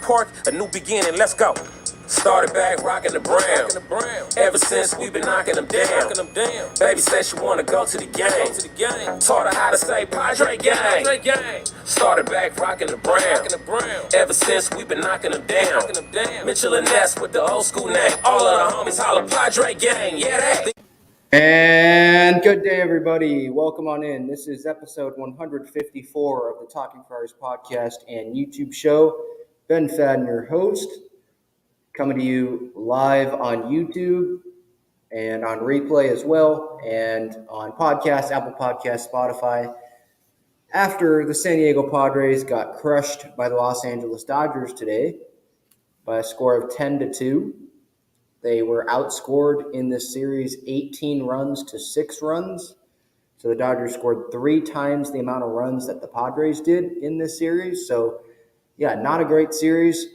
Park, a new beginning, let's go. Started back rocking the brown. Ever since we been knocking them down. Baby said she wanna go to the game. Taught her how to say Padre gang. Started back rocking the brown. Ever since we been knocking them down. Mitchell and Ness with the old school name. All of the homies holler Padre gang. Yeah, that. And good day, everybody. Welcome on in. This is episode 154 of the Talking Friars Podcast and YouTube show. Ben Fadden, your host, coming to you live on YouTube and on replay as well, and on podcasts, Apple Podcasts, Spotify. After the San Diego Padres got crushed by the Los Angeles Dodgers today by a score of 10-2. They were outscored in this series 18 runs to 6 runs. So the Dodgers scored 3 times the amount of runs that the Padres did in this series. So, yeah, not a great series.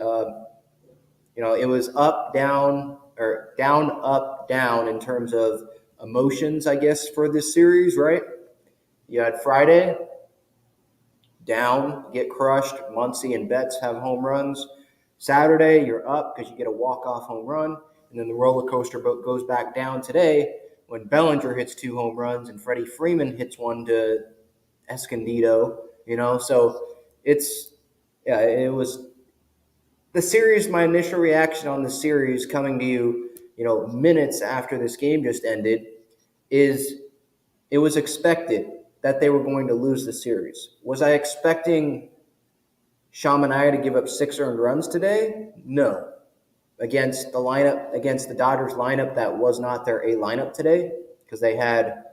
It was up, down, or down, up, down in terms of emotions, I guess, for this series, right? You had Friday, down, get crushed. Muncy and Betts have home runs. Saturday, you're up because you get a walk-off home run. And then the roller coaster boat goes back down today when Bellinger hits 2 home runs and Freddie Freeman hits one to Escondido, So it was the series. My initial reaction on the series coming to you, minutes after this game just ended is it was expected that they were going to lose the series. Was I expecting Manaea to give up 6 earned runs today? No. Against the Dodgers lineup that was not their A lineup today, because they had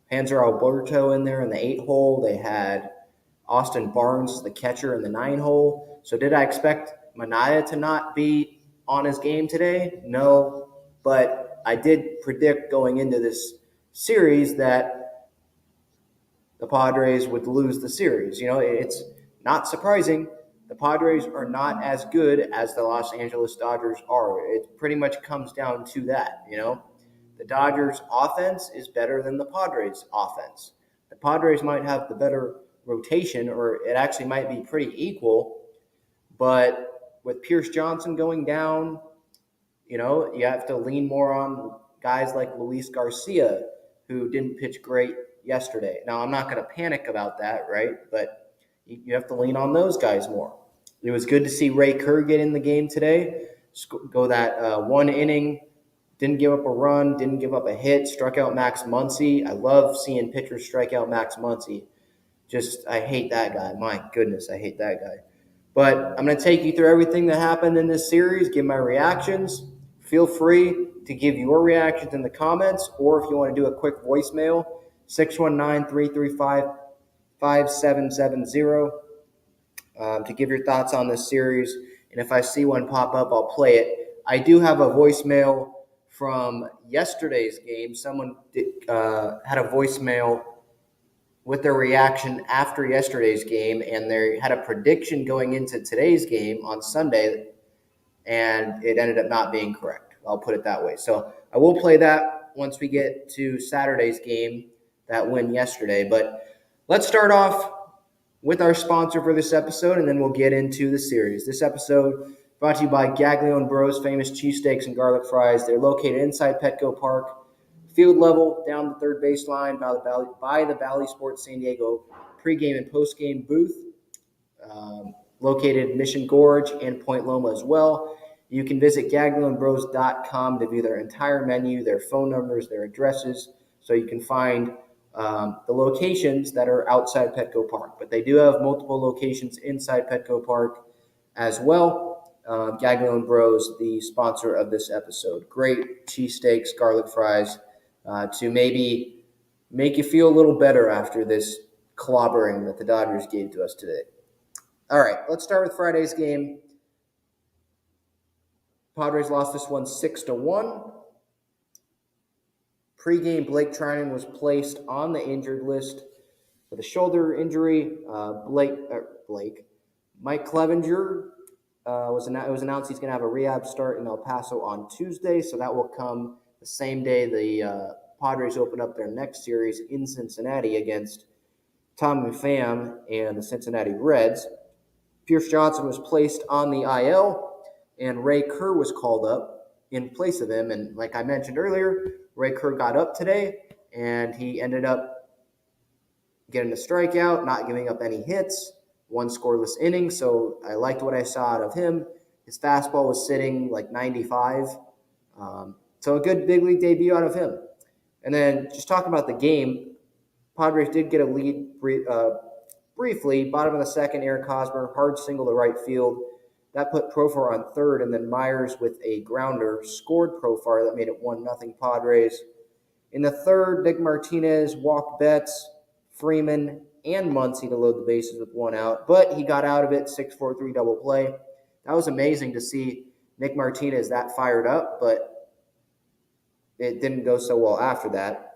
Hanser Alberto in there in the 8-hole. They had Austin Barnes, the catcher, in the 9-hole. So did I expect Manaea to not be on his game today? No, but I did predict going into this series that the Padres would lose the series. It's not surprising. The Padres are not as good as the Los Angeles Dodgers are. It pretty much comes down to that, The Dodgers' offense is better than the Padres' offense. The Padres might have the better rotation, or it actually might be pretty equal, but with Pierce Johnson going down, you have to lean more on guys like Luis Garcia, who didn't pitch great yesterday. Now, I'm not going to panic about that, right? But you have to lean on those guys more. It was good to see Ray Kerr get in the game today, go that 1 inning, didn't give up a run, didn't give up a hit, struck out Max Muncy. I love seeing pitchers strike out Max Muncy. I hate that guy. My goodness, I hate that guy. But I'm going to take you through everything that happened in this series, give my reactions. Feel free to give your reactions in the comments, or if you want to do a quick voicemail, 619-335-5770. To give your thoughts on this series. And if I see one pop up, I'll play it. I do have a voicemail from yesterday's game. Someone had a voicemail with their reaction after yesterday's game, and they had a prediction going into today's game on Sunday, and it ended up not being correct. I'll put it that way. So I will play that once we get to Saturday's game, that win yesterday. But let's start off with our sponsor for this episode, and then we'll get into the series. This episode brought to you by GAGLIONE Bros, famous cheesesteaks and garlic fries. They're located inside Petco Park, field level, down the third baseline by the Valley Sports San Diego pregame and postgame booth, located in Mission Gorge and Point Loma as well. You can visit GAGLIONEBros.com to view their entire menu, their phone numbers, their addresses, so you can find the locations that are outside Petco Park. But they do have multiple locations inside Petco Park as well. GAGLIONE Bros, the sponsor of this episode. Great cheesesteaks, garlic fries, to maybe make you feel a little better after this clobbering that the Dodgers gave to us today. All right, let's start with Friday's game. Padres lost this one 6-1. Pre-game, Blake Trinan was placed on the injured list with a shoulder injury. Mike Clevenger it was announced he's going to have a rehab start in El Paso on Tuesday, so that will come the same day the Padres open up their next series in Cincinnati against Tommy Pham and the Cincinnati Reds. Pierce Johnson was placed on the IL, and Ray Kerr was called up in place of him. And like I mentioned earlier, Ray Kerr got up today, and he ended up getting a strikeout, not giving up any hits, one scoreless inning. So I liked what I saw out of him. His fastball was sitting like 95. So a good big league debut out of him. And then just talking about the game, Padres did get a lead briefly. Bottom of the second, Aaron Cosmer, hard single to right field. That put Profar on third, and then Myers with a grounder scored Profar. That made it 1-0 Padres. In the third, Nick Martinez walked Betts, Freeman, and Muncy to load the bases with one out, but he got out of it, 6-4-3 double play. That was amazing to see Nick Martinez that fired up, but it didn't go so well after that.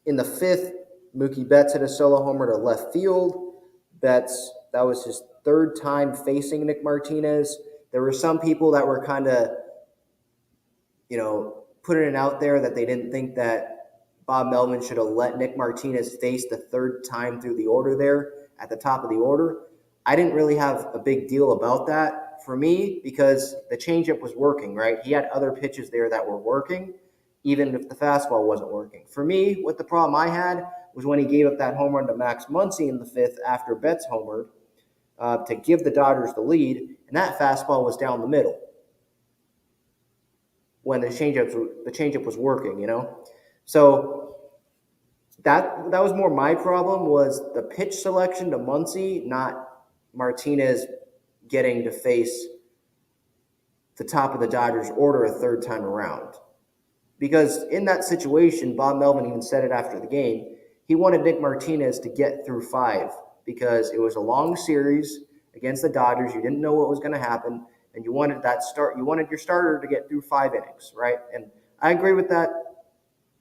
In the fifth, Mookie Betts hit a solo homer to left field. Betts, that was his third time facing Nick Martinez. There were some people that were kind of, putting it out there that they didn't think that Bob Melvin should have let Nick Martinez face the third time through the order there at the top of the order. I didn't really have a big deal about that for me because the changeup was working, right? He had other pitches there that were working, even if the fastball wasn't working. For me, what the problem I had was when he gave up that home run to Max Muncy in the fifth after Betts homered to give the Dodgers the lead, and that fastball was down the middle when the changeup was working, So that was more my problem was the pitch selection to Muncy, not Martinez getting to face the top of the Dodgers order a third time around. Because in that situation, Bob Melvin even said it after the game, he wanted Nick Martinez to get through 5 because it was a long series against the Dodgers. You didn't know what was going to happen, and you wanted your starter to get through 5 innings, right? And I agree with that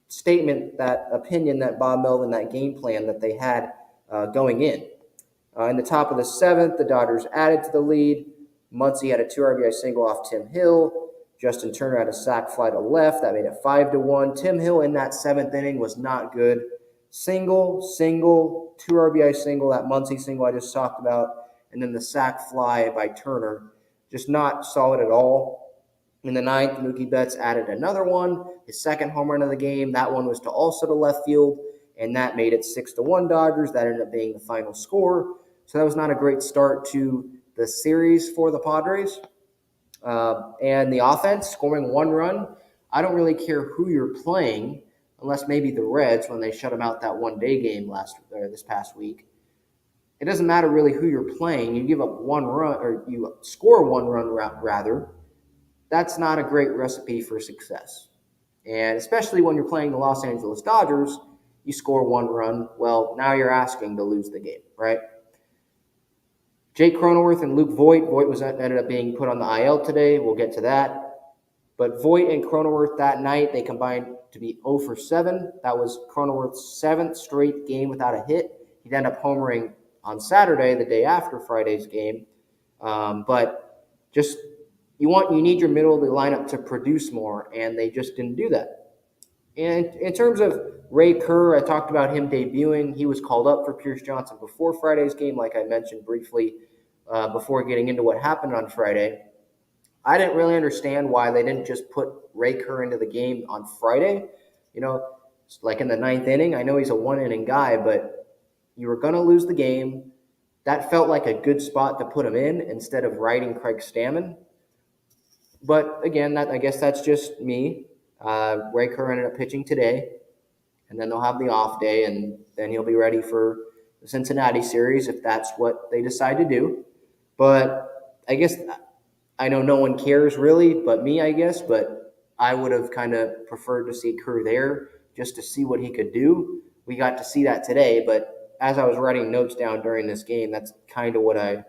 statement, that opinion that Bob Melvin, that game plan that they had going in. In the top of the 7th, the Dodgers added to the lead. Muncy had a 2 RBI single off Tim Hill. Justin Turner had a sac fly to left. That made it 5-1. Tim Hill in that 7th inning was not good. Single, 2 RBI single, that Muncy single I just talked about, and then the sac fly by Turner. Just not solid at all. In the 9th, Mookie Betts added another one, his second home run of the game. That one was also to left field, and that made it 6-1 Dodgers. That ended up being the final score. So that was not a great start to the series for the Padres. And the offense, scoring 1 run. I don't really care who you're playing, unless maybe the Reds when they shut them out that one-day game this past week. It doesn't matter really who you're playing. You give up 1 run, or you score 1 run rather. That's not a great recipe for success. And especially when you're playing the Los Angeles Dodgers, you score 1 run. Well, now you're asking to lose the game, right? Jake Cronenworth and Luke Voit. Voit ended up being put on the IL today. We'll get to that. But Voit and Cronenworth that night, they combined to be 0 for 7. That was Cronenworth's 7th straight game without a hit. He'd end up homering on Saturday, the day after Friday's game. But just you need your middle of the lineup to produce more, and they just didn't do that. And in terms of Ray Kerr, I talked about him debuting. He was called up for Pierce Johnson before Friday's game, like I mentioned briefly before getting into what happened on Friday. I didn't really understand why they didn't just put Ray Kerr into the game on Friday. Like in the 9th inning. I know he's a 1-inning guy, but you were going to lose the game. That felt like a good spot to put him in instead of riding Craig Stammen. But again, I guess that's just me. Ray Kerr ended up pitching today, and then they'll have the off day, and then he'll be ready for the Cincinnati series if that's what they decide to do. But I guess I know no one cares really but me, I guess, but I would have kind of preferred to see Kerr there just to see what he could do. We got to see that today, but as I was writing notes down during this game, that's kind of what I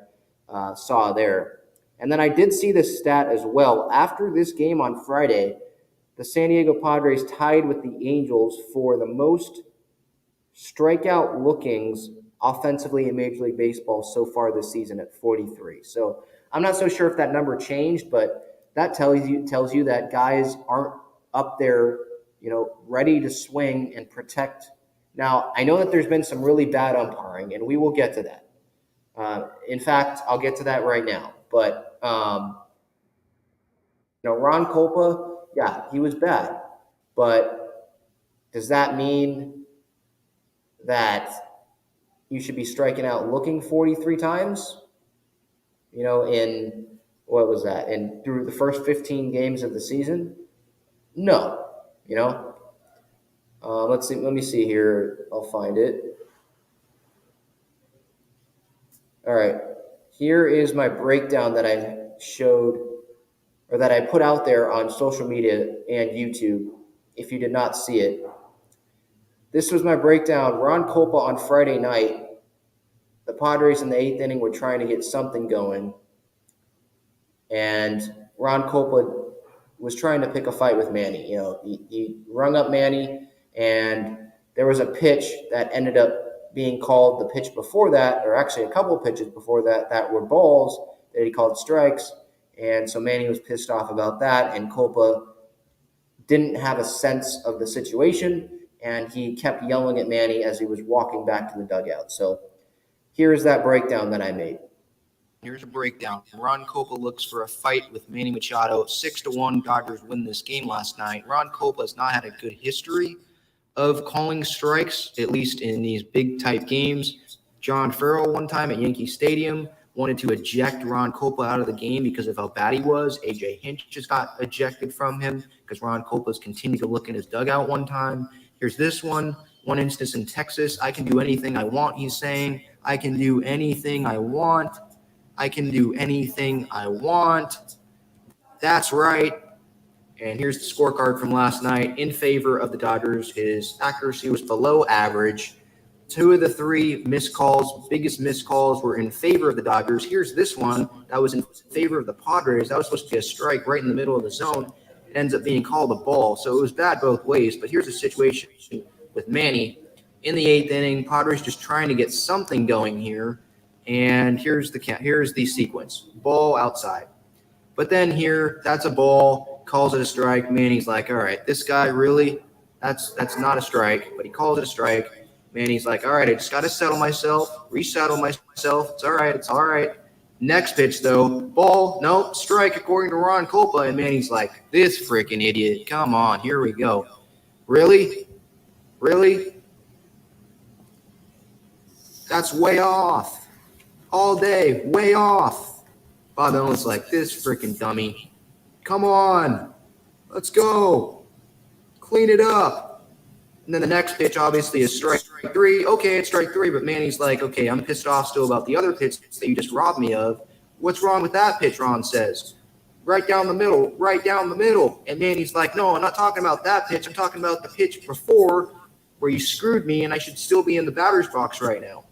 saw there. And then I did see this stat as well. After this game on Friday, the San Diego Padres tied with the Angels for the most strikeout lookings offensively in Major League Baseball so far this season at 43. So I'm not so sure if that number changed, but that tells you that guys aren't up there, ready to swing and protect. Now, I know that there's been some really bad umpiring, and we will get to that. In fact, I'll get to that right now. But, Ron Kolpa, yeah, he was bad. But does that mean that you should be striking out looking 43 times? In what was that? And through the first 15 games of the season? No. Let's see. Let me see here. I'll find it. All right. Here is my breakdown that I showed or that I put out there on social media and YouTube. If you did not see it, this was my breakdown. Ron Kolpa on Friday night. The Padres in the 8th inning were trying to get something going, and Ron Kolpa was trying to pick a fight with Manny. He rung up Manny, and there was a pitch that ended up being called the pitch before that, or actually a couple of pitches before that were balls that he called strikes. And so Manny was pissed off about that, and Kolpa didn't have a sense of the situation, and he kept yelling at Manny as he was walking back to the dugout. So here's that breakdown that I made. Here's a breakdown. Ron Kolpa looks for a fight with Manny Machado. 6-1 Dodgers win this game last night. Ron Kolpa has not had a good history of calling strikes, at least in these big-type games. John Farrell one time at Yankee Stadium wanted to eject Ron Kolpa out of the game because of how bad he was. A.J. Hinch just got ejected from him because Ron Kolpa's continued to look in his dugout one time. Here's this one instance in Texas. I can do anything I want, he's saying. I can do anything I want. I can do anything I want. That's right. And here's the scorecard from last night. In favor of the Dodgers, his accuracy was below average. 2 of the 3 missed calls, biggest missed calls, were in favor of the Dodgers. Here's this one that was in favor of the Padres. That was supposed to be a strike right in the middle of the zone. It ends up being called a ball. So it was bad both ways. But here's the situation with Manny. In the 8th inning, Padres just trying to get something going here. And here's the sequence. Ball outside. But then here, that's a ball, calls it a strike. Manny's like, all right, this guy really, that's not a strike, but he calls it a strike. Manny's like, all right, I just got to settle myself, resettle myself. It's all right. Next pitch, though, ball, nope, strike according to Ron Kolpa. And Manny's like, this freaking idiot, come on, here we go. Really? That's way off. All day, way off. Bob Ellen's like, this freaking dummy. Come on. Let's go. Clean it up. And then the next pitch, obviously, is strike 3. Okay, it's strike 3, but Manny's like, okay, I'm pissed off still about the other pitch that you just robbed me of. What's wrong with that pitch, Ron says? Right down the middle. And Manny's like, no, I'm not talking about that pitch. I'm talking about the pitch before where you screwed me, and I should still be in the batter's box right now.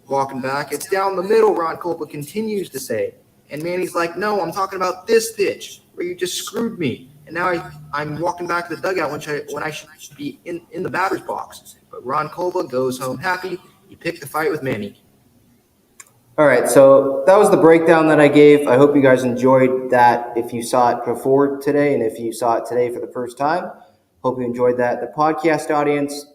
Walking back, it's down the middle, Ron Kolpa continues to say. And Manny's like, no, I'm talking about this pitch where you just screwed me. And now I'm walking back to the dugout when I should be in the batter's box. But Ron Kolpa goes home happy. He picked the fight with Manny. All right, so that was the breakdown that I gave. I hope you guys enjoyed that if you saw it before today, and if you saw it today for the first time, hope you enjoyed that. The podcast audience,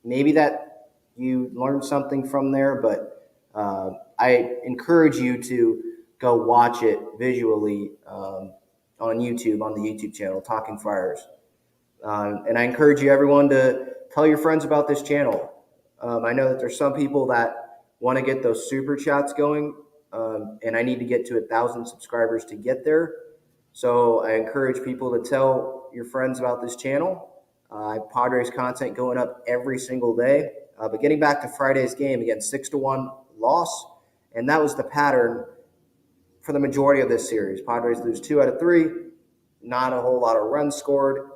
maybe that you learned something from there, but I encourage you to go watch it visually on YouTube, on the YouTube channel, Talking Friars. And I encourage you, everyone, to tell your friends about this channel. I know that there's some people that want to get those super chats going, and I need to get to 1,000 subscribers to get there. So I encourage people to tell your friends about this channel. I have Padres content going up every single day. But getting back to Friday's game, again, 6-1 loss, and that was the pattern for the majority of this series. Padres lose 2 out of 3, not a whole lot of runs scored.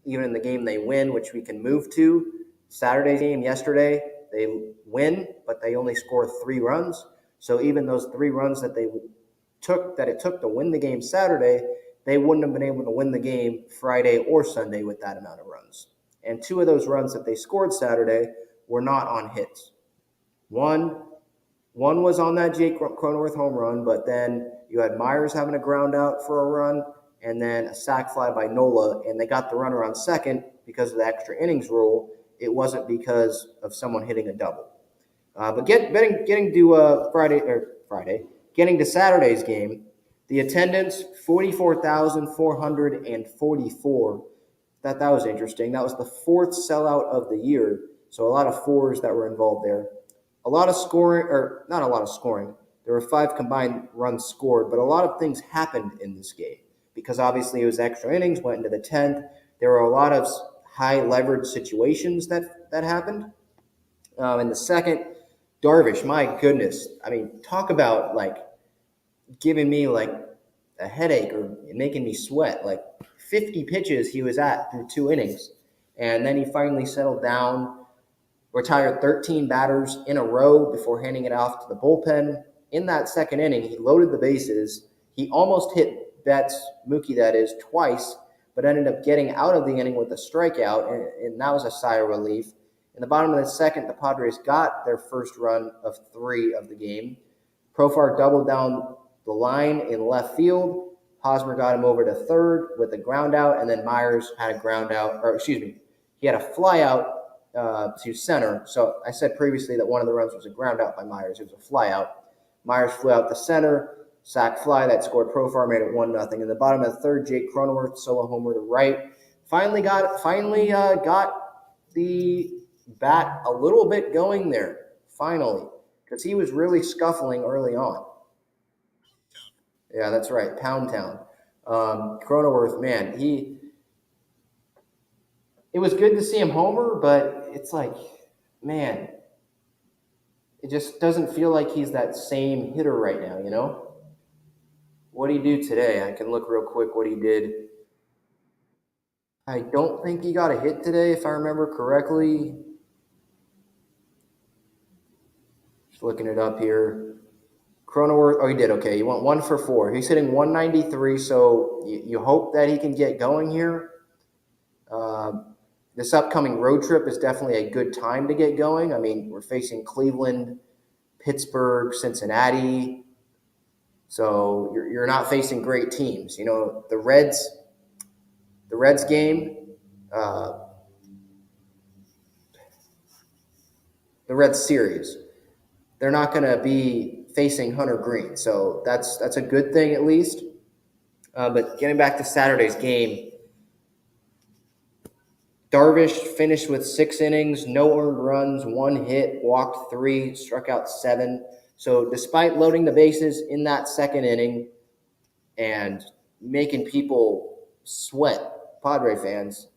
Even in the game they win, which we can move to. Saturday's game yesterday, they win, but they only score 3 runs. So even those 3 runs that it took to win the game Saturday, they wouldn't have been able to win the game Friday or Sunday with that amount of runs. And 2 of those runs that they scored Saturday were not on hits. One was on that Jake Cronenworth home run, but then you had Myers having a ground out for a run, and then a sac fly by Nola, and they got the runner on second because of the extra innings rule. It wasn't because of someone hitting a double. But getting to getting to Saturday's game, the attendance 44,444. That was interesting. That was the fourth sellout of the year, so a lot of fours that were involved there. A lot of scoring, or not a lot of scoring. There were 5 combined runs scored, but a lot of things happened in this game because obviously it was extra innings, went into the 10th. There were a lot of high leverage situations that happened. In the second, Darvish, my goodness. I mean, talk about like giving me like a headache or making me sweat. Like 50 pitches he was at through 2 innings. And then he finally settled down, retired 13 batters in a row before handing it off to the bullpen. In that second inning, he loaded the bases. He almost hit Mookie that is, twice, but ended up getting out of the inning with a strikeout, and that was a sigh of relief. In the bottom of the second, the Padres got their first run of 3 of the game. Profar doubled down the line in left field. Hosmer got him over to third with a ground out, and then Myers had a he had a fly out to center. So I said previously that one of the runs was a ground out by Myers. It was a fly out. Myers flew out to center, sac fly that scored Profar, made it 1-0. In the bottom of the third, Jake Cronenworth solo homer to right. Finally got the bat a little bit going there. Finally, because he was really scuffling early on. Yeah, that's right, Pound Town. Cronenworth, man, it was good to see him homer, but it's like, man, it just doesn't feel like he's that same hitter right now, you know? What did he do today? I can look real quick what he did. I don't think he got a hit today, if I remember correctly. Just looking it up here. Cronenworth, he did okay. He went 1 for 4. He's hitting 193, so you hope that he can get going here. This upcoming road trip is definitely a good time to get going. I mean, we're facing Cleveland, Pittsburgh, Cincinnati. So you're not facing great teams. You know, the Reds game, the Reds series, they're not going to be facing Hunter Green. So that's a good thing at least. But getting back to Saturday's game, Darvish finished with 6 innings, no earned runs, 1 hit, walked 3, struck out 7. So despite loading the bases in that second inning and making people sweat, Padre fans,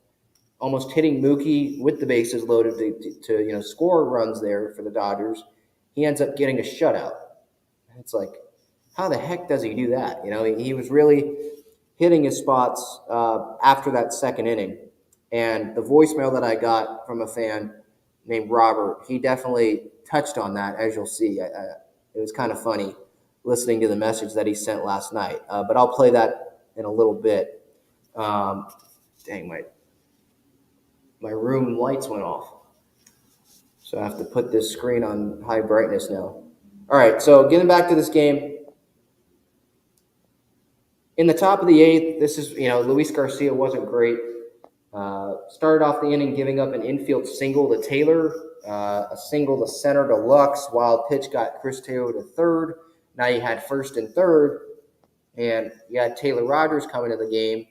almost hitting Mookie with the bases loaded to score runs there for the Dodgers, he ends up getting a shutout. It's like, how the heck does he do that? You know, he was really hitting his spots after that second inning. And the voicemail that I got from a fan named Robert, he definitely touched on that, as you'll see. It was kind of funny listening to the message that he sent last night. But I'll play that in a little bit. Dang, my room lights went off. So I have to put this screen on high brightness now. All right, so getting back to this game. In the top of the 8th, this is, Luis Garcia wasn't great. Started off the inning giving up an infield single to Taylor, a single to center to Lux, wild pitch got Chris Taylor to third. Now you had first and third, and you had Taylor Rogers coming to the game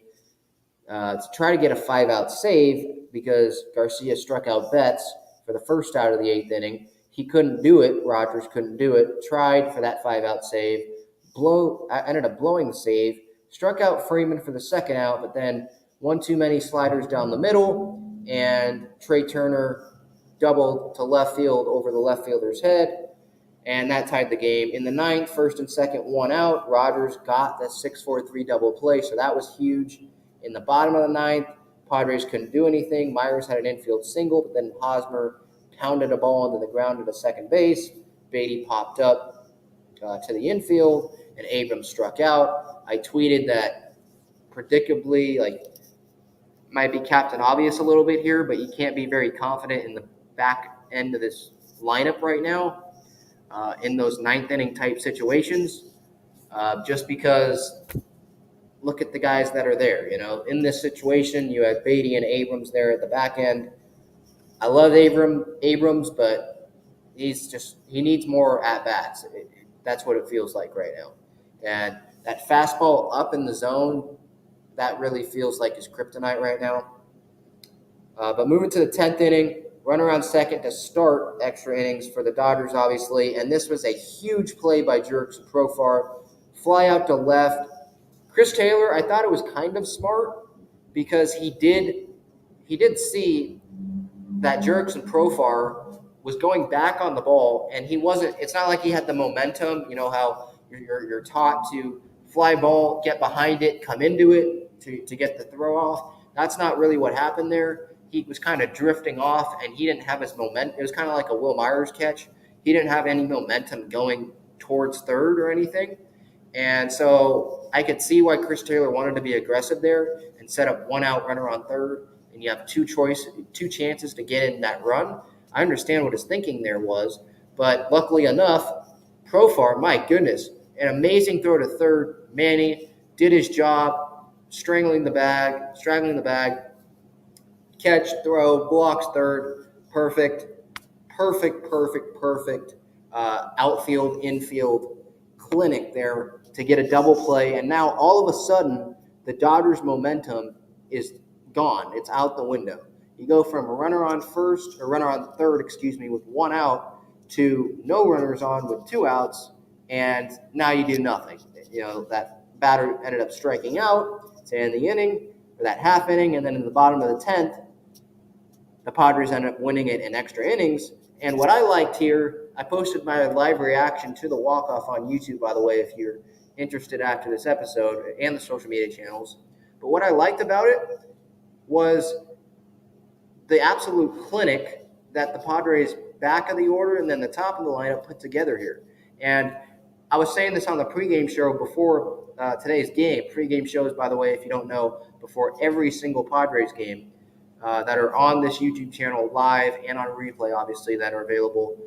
to try to get a 5-out save because Garcia struck out Betts for the first out of the 8th inning. He couldn't do it. Rogers couldn't do it. Tried for that 5-out save. Ended up blowing the save. Struck out Freeman for the second out, but then one too many sliders down the middle, and Trey Turner doubled to left field over the left fielder's head, and that tied the game. In the 9th, first and second, 1 out. Rogers got the 6-4-3 double play, so that was huge. In the bottom of the 9th, Padres couldn't do anything. Myers had an infield single, but then Hosmer pounded a ball into the ground to the second base. Beatty popped up to the infield, and Abrams struck out. I tweeted that predictably, might be Captain Obvious a little bit here, but you can't be very confident in the back end of this lineup right now in those 9th inning type situations, just because look at the guys that are there. In this situation, you have Beatty and Abrams there at the back end. I love Abrams, but he needs more at-bats. That's what it feels like right now. And that fastball up in the zone, that really feels like his kryptonite right now. But moving to the 10th inning, runner on second to start extra innings for the Dodgers, obviously. And this was a huge play by Jurickson Profar. Fly out to left. Chris Taylor, I thought it was kind of smart because he did see that Jurickson Profar was going back on the ball, and he wasn't. It's not like he had the momentum. You know how you're taught to fly ball, get behind it, come into it to get the throw off. That's not really what happened there. He was kind of drifting off, and he didn't have his momentum. It was kind of like a Will Myers catch. He didn't have any momentum going towards third or anything. And so I could see why Chris Taylor wanted to be aggressive there and set up one out runner on third, and you have two chances to get in that run. I understand what his thinking there was, but luckily enough, Profar, my goodness, an amazing throw to third. Manny did his job, straggling the bag, catch, throw, blocks third, perfect. Outfield, infield clinic there to get a double play. And now all of a sudden, the Dodgers' momentum is gone. It's out the window. You go from a runner on third, with one out to no runners on with two outs, and now you do nothing. You know, that batter ended up striking out to end the inning, or that half inning, and then in the bottom of the 10th, the Padres ended up winning it in extra innings. And what I liked here, I posted my live reaction to the walk-off on YouTube, by the way, if you're interested after this episode, and the social media channels. But what I liked about it was the absolute clinic that the Padres back of the order and then the top of the lineup put together here. And I was saying this on the pregame show before today's game. Pregame shows, by the way, if you don't know, before every single Padres game that are on this YouTube channel live and on replay, obviously, that are available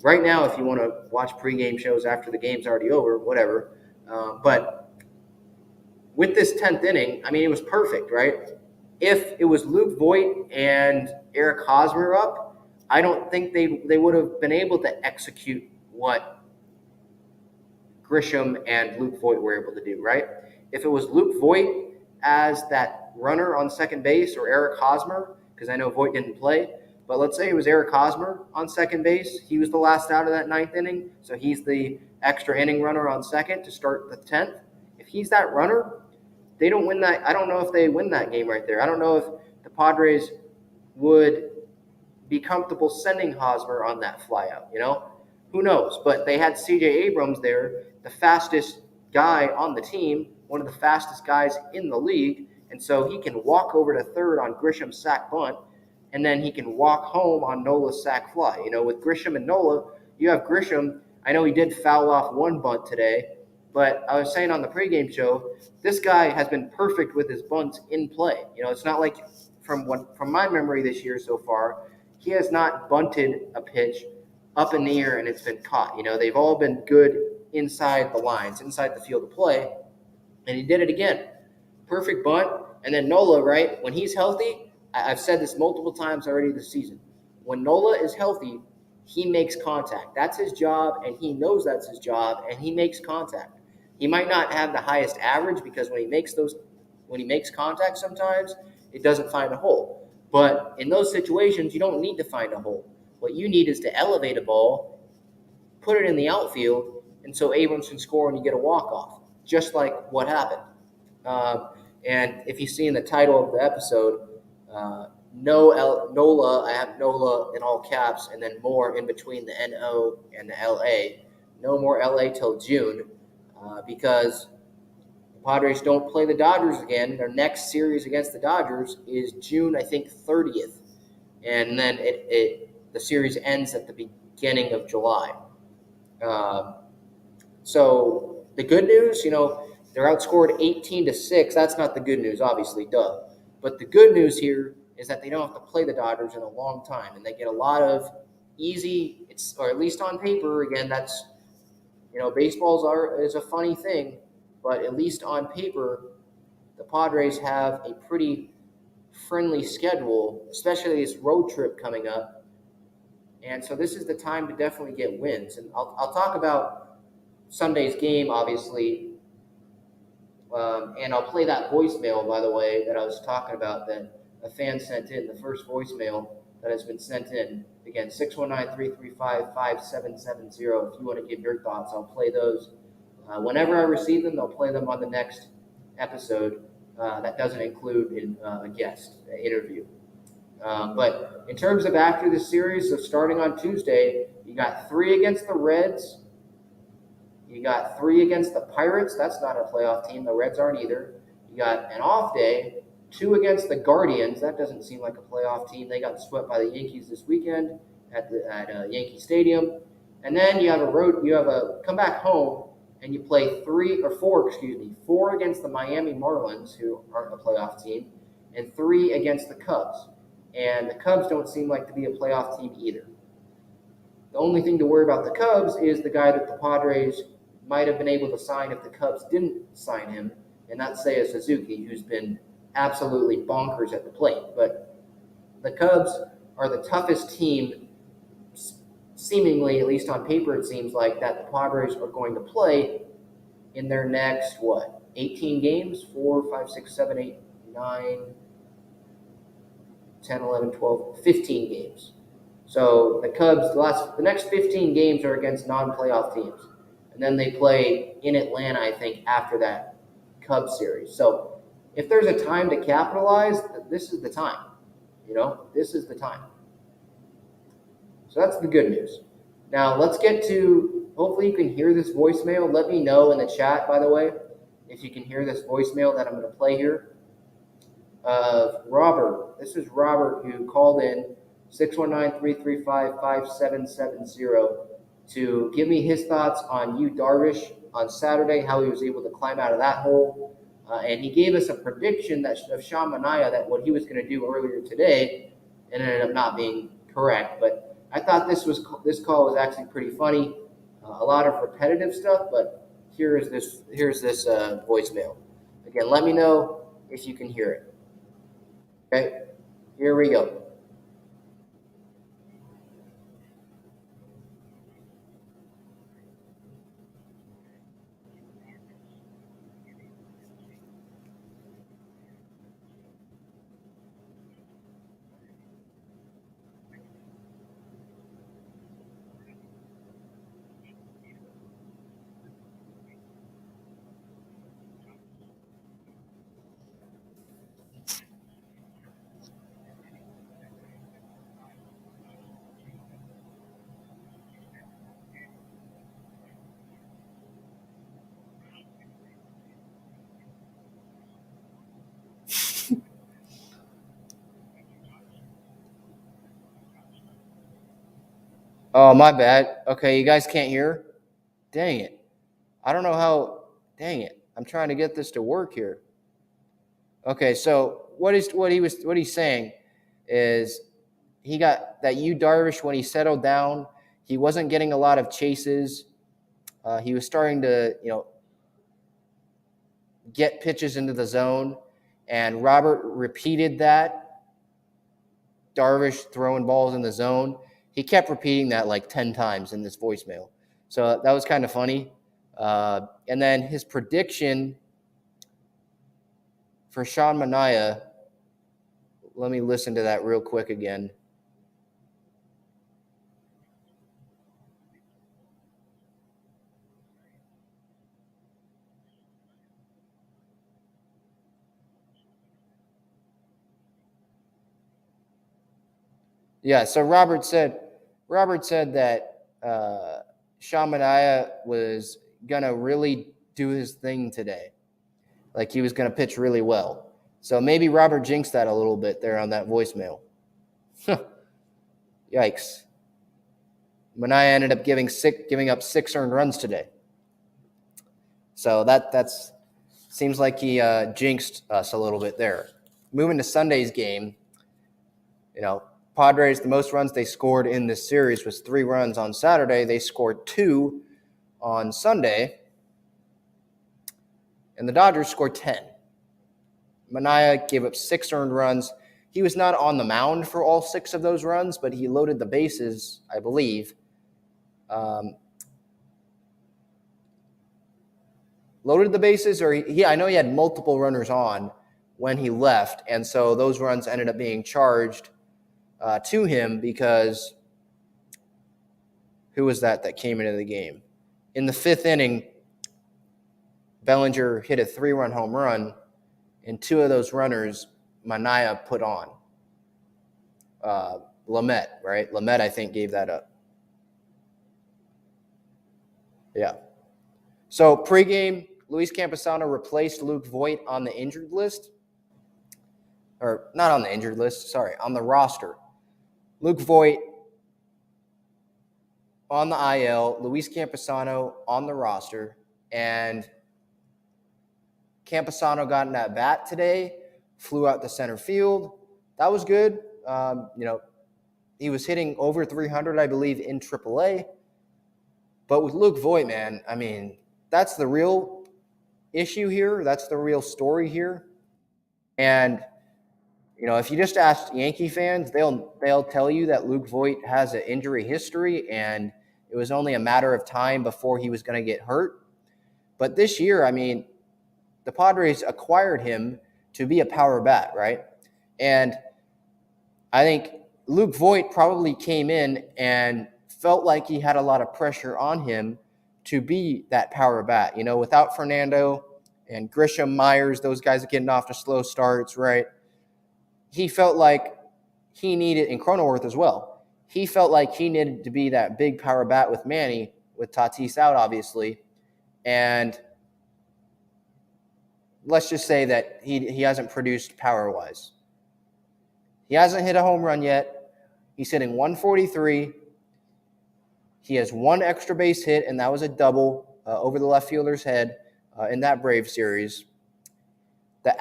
right now if you want to watch pregame shows after the game's already over, whatever. But with this 10th inning, I mean, it was perfect, right? If it was Luke Voit and Eric Hosmer up, I don't think they would have been able to execute what Grisham and Luke Voit were able to do, right? If it was Luke Voit as that runner on second base or Eric Hosmer, because I know Voit didn't play, but let's say it was Eric Hosmer on second base. He was the last out of that 9th inning, so he's the extra inning runner on second to start the 10th. If he's that runner, they don't win that. I don't know if they win that game right there. I don't know if the Padres would be comfortable sending Hosmer on that flyout, you know? Who knows? But they had C.J. Abrams there, the fastest guy on the team, one of the fastest guys in the league, and so he can walk over to third on Grisham's sac bunt, and then he can walk home on Nola's sac fly. You know, with Grisham and Nola, you have Grisham. I know he did foul off one bunt today, but I was saying on the pregame show, this guy has been perfect with his bunts in play. You know, it's not like from my memory this year so far, he has not bunted a pitch up in the air and it's been caught. You know, they've all been good inside the lines, inside the field of play, and he did it again. Perfect bunt. And then Nola, right, when he's healthy, I've said this multiple times already this season, when Nola is healthy, he makes contact. That's his job, and he knows that's his job, and he makes contact. He might not have the highest average because when he makes contact sometimes, it doesn't find a hole. But in those situations, you don't need to find a hole. What you need is to elevate a ball, put it in the outfield, and so Abrams can score and you get a walk-off, just like what happened. And if you see in the title of the episode, Nola, I have Nola in all caps, and then more in between the N-O and the L-A. No more L-A till June because the Padres don't play the Dodgers again. Their next series against the Dodgers is June, I think, 30th. And then the series ends at the beginning of July. So the good news, you know, they're outscored 18-6. That's not the good news, obviously, duh. But the good news here is that they don't have to play the Dodgers in a long time, and they get a lot of easy, or at least on paper, again, that's, you know, baseball is a funny thing, but at least on paper, the Padres have a pretty friendly schedule, especially this road trip coming up And so this is the time to definitely get wins. And I'll talk about Sunday's game, obviously, and I'll play that voicemail, by the way, that I was talking about that a fan sent in, the first voicemail that has been sent in. Again, 619-335-5770. If you want to give your thoughts, I'll play those. Whenever I receive them, I'll play them on the next episode. That doesn't include a guest interview. But in terms of after the series, so starting on Tuesday, you got 3 against the Reds. You got 3 against the Pirates. That's not a playoff team. The Reds aren't either. You got an off day, 2 against the Guardians. That doesn't seem like a playoff team. They got swept by the Yankees this weekend at Yankee Stadium. And then you have a come back home, and you play 4 against the Miami Marlins, who aren't a playoff team, and 3 against the Cubs. And the Cubs don't seem like to be a playoff team either. The only thing to worry about the Cubs is the guy that the Padres might have been able to sign if the Cubs didn't sign him, and that's Seiya Suzuki, who's been absolutely bonkers at the plate. But the Cubs are the toughest team, seemingly, at least on paper it seems like, that the Padres are going to play in their next, 18 games? 4, 5, 6, 7, 8, 9, 10, 11, 12, 15 games. So the Cubs, the next 15 games are against non-playoff teams. And then they play in Atlanta, I think, after that Cubs series. So if there's a time to capitalize, this is the time. This is the time. So that's the good news. Now let's get to, hopefully you can hear this voicemail. Let me know in the chat, by the way, if you can hear this voicemail that I'm going to play here. Robert. This is Robert who called in 619-335-5770 to give me his thoughts on Darvish on Saturday, how he was able to climb out of that hole. And he gave us a prediction of Sean Manaea that what he was going to do earlier today, and it ended up not being correct. But I thought this call was actually pretty funny. A lot of repetitive stuff, but here's this voicemail. Again, let me know if you can hear it. Okay, here we go. Oh, my bad. Okay, you guys can't hear? Dang it. I don't know how. Dang it. I'm trying to get this to work here. Okay, so what he's saying is he got that Darvish when he settled down, he wasn't getting a lot of chases. He was starting to, get pitches into the zone, and Robert repeated that. Darvish throwing balls in the zone. He kept repeating that like 10 times in this voicemail. So that was kind of funny. And then his prediction for Sean Manaea, let me listen to that real quick again. Yeah, so Robert said that Sean Manaea was going to really do his thing today. Like he was going to pitch really well. So maybe Robert jinxed that a little bit there on that voicemail. Yikes. Manaea ended up giving up 6 earned runs today. So that's seems like he jinxed us a little bit there. Moving to Sunday's game, Padres, the most runs they scored in this series was 3 runs on Saturday. They scored 2 on Sunday. And the Dodgers scored 10. Manaea gave up 6 earned runs. He was not on the mound for all 6 of those runs, but he loaded the bases, I believe. Loaded the bases, or I know he had multiple runners on when he left, and so those runs ended up being charged to him because who was that came into the game? In the 5th inning, Bellinger hit a 3-run home run, and 2 of those runners Manaea put on. Lamet, right? Lamet, I think, gave that up. Yeah. So pregame, Luis Campusano replaced Luke Voit on the injured list. Or not on the injured list, sorry, on the roster. Luke Voit on the IL, Luis Campusano on the roster, and Campusano got an at-bat today, flew out to center field. That was good. He was hitting over 300, I believe, in AAA. But with Luke Voit, man, I mean, that's the real issue here. That's the real story here. And, if you just ask Yankee fans, they'll tell you that Luke Voit has an injury history, and it was only a matter of time before he was going to get hurt. But this year, I mean, the Padres acquired him to be a power bat, right? And I think Luke Voit probably came in and felt like he had a lot of pressure on him to be that power bat. Without Fernando and Grisham, Myers, those guys are getting off to slow starts, right? He felt like he needed, and Cronenworth as well, he felt like he needed to be that big power bat with Manny, with Tatis out, obviously. And let's just say that he hasn't produced power-wise. He hasn't hit a home run yet. He's hitting 143. He has 1 extra base hit, and that was a double over the left fielder's head in that Braves series. The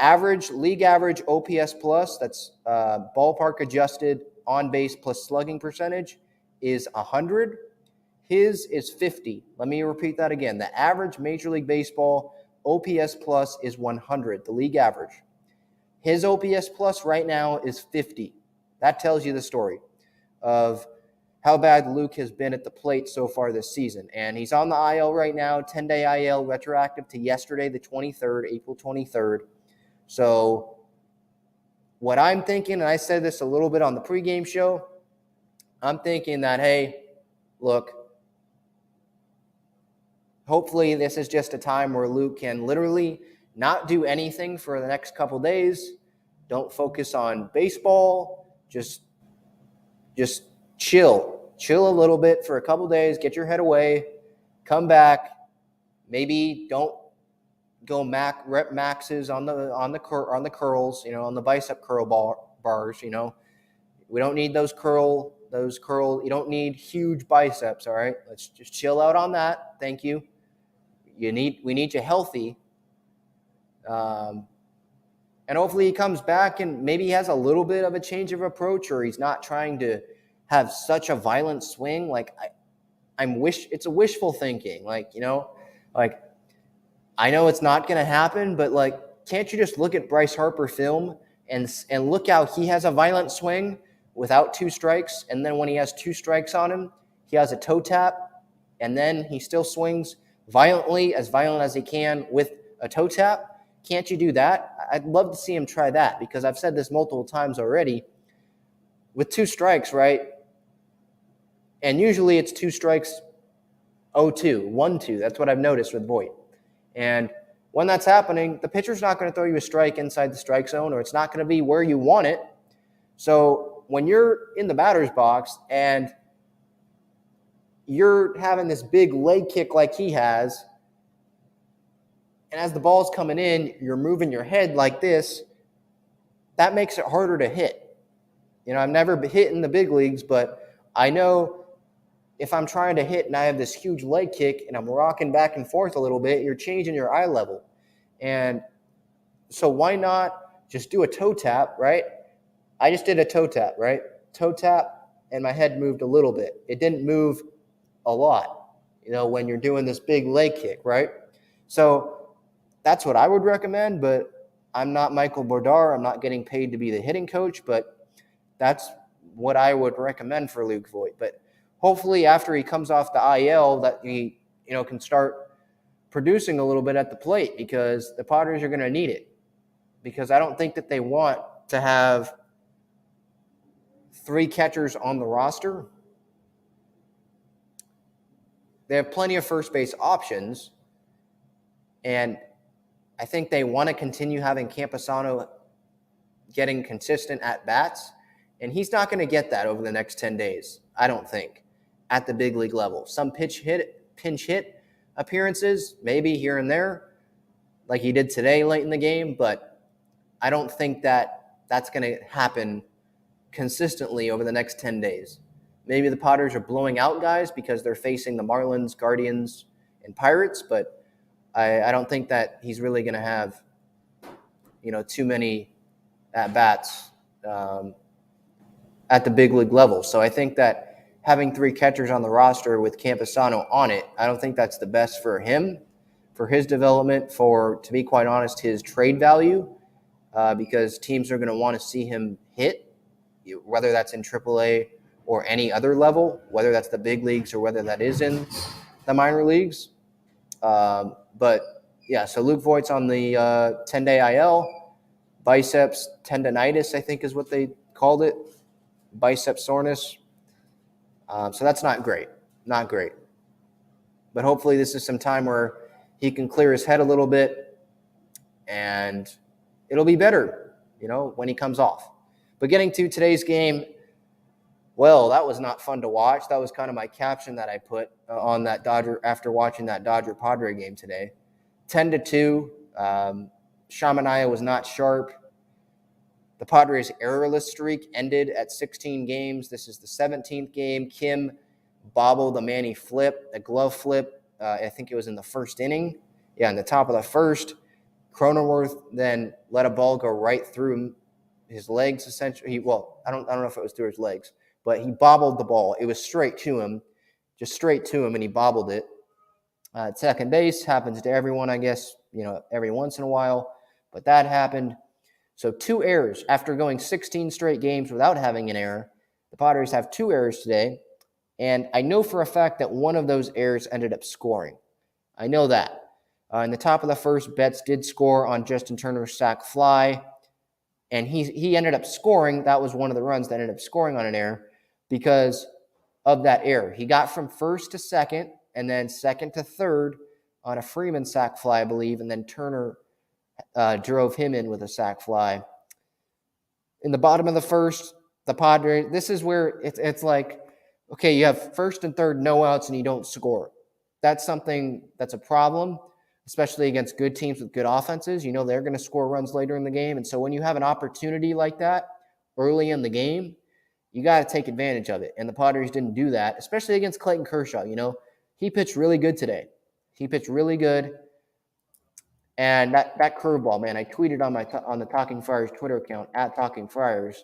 league average OPS plus, that's ballpark adjusted on base plus slugging percentage, is 100. His is 50. Let me repeat that again. The average Major League Baseball OPS plus is 100, the league average. His OPS plus right now is 50. That tells you the story of how bad Luke has been at the plate so far this season. And he's on the IL right now, 10-day IL, retroactive to yesterday, the 23rd, April 23rd. So what I'm thinking, and I said this a little bit on the pregame show, I'm thinking that, hey, look, hopefully this is just a time where Luke can literally not do anything for the next couple days. Don't focus on baseball. Just chill a little bit for a couple days, get your head away, come back. Maybe don't go rep maxes on the curls, on the bicep curl bars. We don't need those curl. You don't need huge biceps. All right, let's just chill out on that. Thank you. We need you healthy. And hopefully he comes back and maybe he has a little bit of a change of approach, or he's not trying to have such a violent swing. Like it's a wishful thinking. I know it's not going to happen, but can't you just look at Bryce Harper film and look how he has a violent swing without 2 strikes, and then when he has 2 strikes on him, he has a toe tap, and then he still swings violently, as violent as he can with a toe tap? Can't you do that? I'd love to see him try that, because I've said this multiple times already. With 2 strikes, right? And usually it's 2 strikes, 0-2, 1-2. That's what I've noticed with Voit. And when that's happening, the pitcher's not going to throw you a strike inside the strike zone, or it's not going to be where you want it. So when you're in the batter's box and you're having this big leg kick like he has, and as the ball's coming in, you're moving your head like this, that makes it harder to hit. I've never hit in the big leagues, but I know if I'm trying to hit and I have this huge leg kick and I'm rocking back and forth a little bit, you're changing your eye level. And so why not just do a toe tap, right? I just did a toe tap, right? Toe tap, and my head moved a little bit. It didn't move a lot, when you're doing this big leg kick, right? So that's what I would recommend, but I'm not Michael Bordar. I'm not getting paid to be the hitting coach, but that's what I would recommend for Luke Voit. But hopefully after he comes off the IL that he, can start producing a little bit at the plate, because the Padres are going to need it. Because I don't think that they want to have 3 catchers on the roster. They have plenty of first base options, and I think they want to continue having Campusano getting consistent at-bats, and he's not going to get that over the next 10 days, I don't think, at the big league level. Some pinch hit appearances, maybe here and there, like he did today late in the game, but I don't think that that's going to happen consistently over the next 10 days. Maybe the Padres are blowing out guys because they're facing the Marlins, Guardians, and Pirates, but I don't think that he's really going to have, too many at-bats at the big league level. So I think that having 3 catchers on the roster with Campusano on it, I don't think that's the best for him, for his development, to be quite honest, his trade value, because teams are going to want to see him hit, whether that's in AAA or any other level, whether that's the big leagues or whether that is in the minor leagues. But yeah, so Luke Voigt's on the 10-day IL. Biceps tendonitis, I think is what they called it. Bicep soreness. So that's not great. Not great. But hopefully this is some time where he can clear his head a little bit and it'll be better, when he comes off. But getting to today's game, well, that was not fun to watch. That was kind of my caption that I put on that Dodger after watching that Dodger-Padre game today. 10-2. Manaea was not sharp. The Padres' errorless streak ended at 16 games. This is the 17th game. Kim bobbled a Manny flip, a glove flip. I think it was in the first inning. Yeah, in the top of the first. Cronenworth then let a ball go right through his legs, essentially. I don't know if it was through his legs, but he bobbled the ball. It was straight to him, and he bobbled it. At second base, happens to everyone, I guess, every once in a while, but that happened. So 2 errors after going 16 straight games without having an error. The Padres have 2 errors today, and I know for a fact that one of those errors ended up scoring. I know that. In the top of the first, Betts did score on Justin Turner's sac fly, and he ended up scoring. That was one of the runs that ended up scoring on an error because of that error. He got from first to second and then second to third on a Freeman sac fly, I believe, and then Turner drove him in with a sac fly. In the bottom of the first, the Padres, this is where it's like, okay, you have first and third, no outs, and you don't score. That's something that's a problem, especially against good teams with good offenses. They're going to score runs later in the game. And so when you have an opportunity like that early in the game, you got to take advantage of it. And the Padres didn't do that, especially against Clayton Kershaw. He pitched really good today. He pitched really good. And that curveball, man, I tweeted on the Talking Friars Twitter account, @TalkingFriars.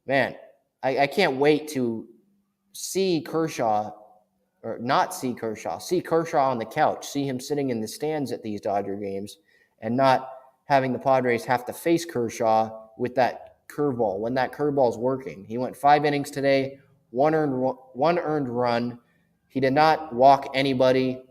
Man, I can't wait to see Kershaw, or not see Kershaw on the couch, see him sitting in the stands at these Dodger games and not having the Padres have to face Kershaw with that curveball when that curveball's working. He went 5 innings today, one earned run. He did not walk anybody,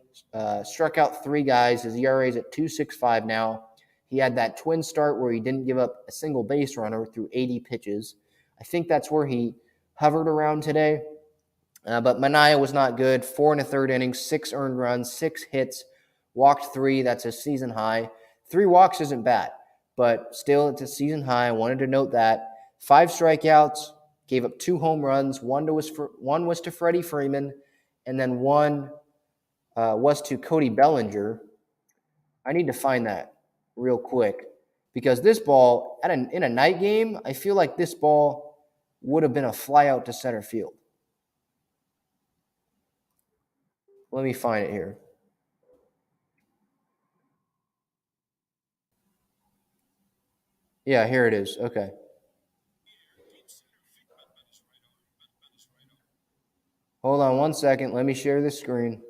struck out 3 guys. His ERA is at 2.65 now. He had that twin start where he didn't give up a single base runner through 80 pitches. I think that's where he hovered around today. But Manaea was not good. 4 1/3 innings, 6 earned runs, 6 hits, walked 3. That's a season high. 3 walks isn't bad, but still it's a season high. I wanted to note that. 5 strikeouts, gave up 2 home runs. One was to Freddie Freeman, and then one was to Cody Bellinger. I need to find that real quick because this ball, in a night game, I feel like this ball would have been a fly out to center field. Let me find it here. Yeah, here it is. Okay. Hold on one second. Let me share the screen.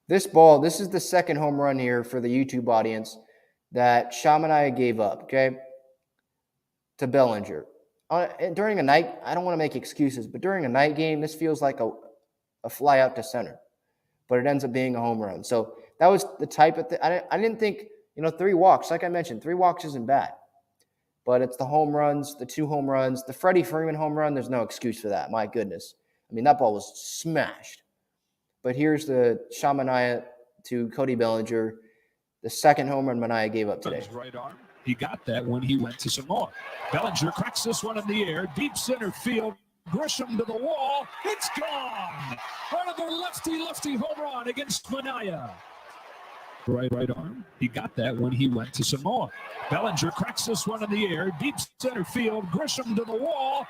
This is the second home run here for the YouTube audience that Manaea gave up, okay, to Bellinger. During a night, I don't want to make excuses, but during a night game, this feels like a fly out to center, but it ends up being a home run. So that was the type of thing. I didn't think, 3 walks. Like I mentioned, 3 walks isn't bad, but it's the home runs, the 2 home runs, the Freddie Freeman home run. There's no excuse for that. My goodness. I mean, that ball was smashed. But here's the Manaea to Cody Bellinger, the second home run Manaea gave up today. Right arm. He got that when he went to Samoa. Bellinger cracks this one in the air, deep center field. Grisham to the wall. It's gone. Another lefty home run against Manaea. Right arm. He got that when he went to Samoa. Bellinger cracks this one in the air, deep center field. Grisham to the wall.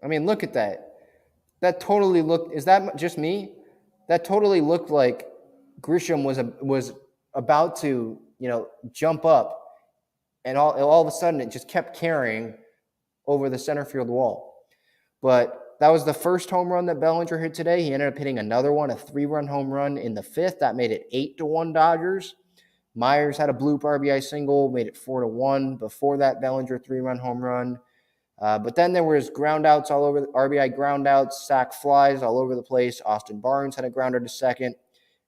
I mean, look at that. That totally looked. Is that just me? That totally looked like Grisham was about to, jump up, and all of a sudden it just kept carrying over the center field wall. But that was the first home run that Bellinger hit today. He ended up hitting another one, a 3-run home run in the 5th. That made it 8-1 Dodgers. Myers had a bloop RBI single, made it 4-1. Before that, Bellinger 3-run home run. But then there was ground outs all over, RBI ground outs, sac flies all over the place. Austin Barnes had a grounder to second.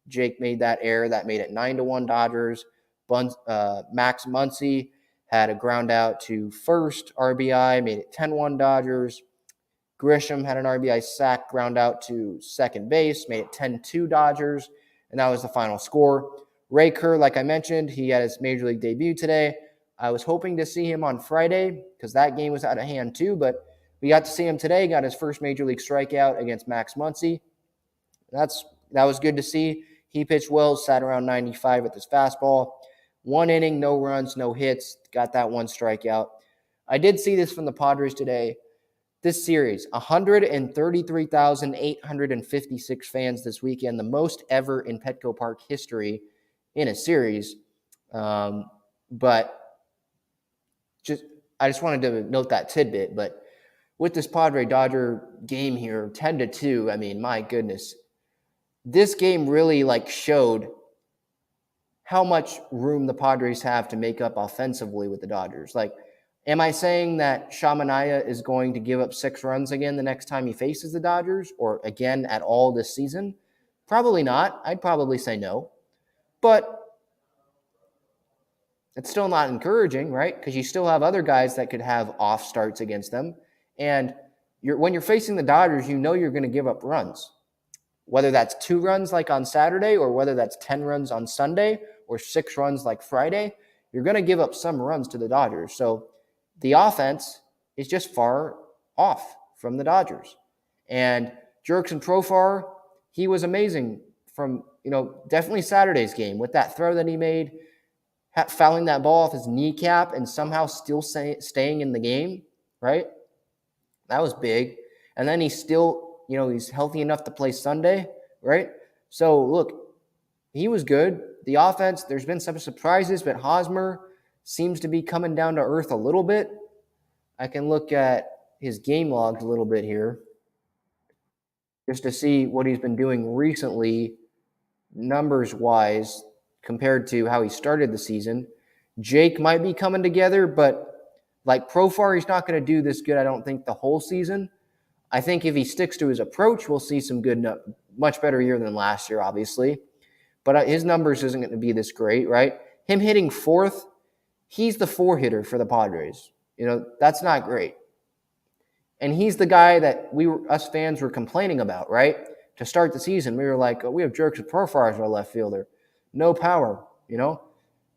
Jake made that error. That made it 9-1 Dodgers. Max Muncy had a ground out to first RBI, made it 10-1 Dodgers. Grisham had an RBI sac ground out to second base, made it 10-2 Dodgers. And that was the final score. Ray Kerr, like I mentioned, he had his major league debut today. I was hoping to see him on Friday because that game was out of hand too, but we got to see him today. Got his first major league strikeout against Max Muncy. That was good to see. He pitched well, sat around 95 with his fastball. 1 inning, no runs, no hits. Got that 1 strikeout. I did see this from the Padres today. This series, 133,856 fans this weekend, the most ever in Petco Park history in a series. But I just wanted to note that tidbit. But with this Padre-Dodger game here, 10-2, I mean, my goodness. This game really showed how much room the Padres have to make up offensively with the Dodgers. Am I saying that Manaea is going to give up 6 runs again the next time he faces the Dodgers, or again at all this season? Probably not. I'd probably say no. But it's still not encouraging, right? Because you still have other guys that could have off starts against them. And when you're facing the Dodgers, you're going to give up runs. Whether that's 2 runs like on Saturday, or whether that's 10 runs on Sunday, or 6 runs like Friday, you're going to give up some runs to the Dodgers. So the offense is just far off from the Dodgers. And Jurickson Profar, he was amazing from, definitely Saturday's game with that throw that he made, fouling that ball off his kneecap and somehow still staying in the game, right? That was big. And then he's still, he's healthy enough to play Sunday, right? So, look, he was good. The offense, there's been some surprises, but Hosmer seems to be coming down to earth a little bit. I can look at his game logs a little bit here just to see what he's been doing recently, numbers-wise, compared to how he started the season. Jake might be coming together, but like Profar, he's not going to do this good, I don't think, the whole season. I think if he sticks to his approach, we'll see some good, much better year than last year, obviously. But his numbers isn't going to be this great, right? Him hitting 4th, he's the 4-hitter for the Padres. That's not great. And he's the guy that us fans were complaining about, right? To start the season, we were like, we have Jurickson Profar as our left fielder. No power,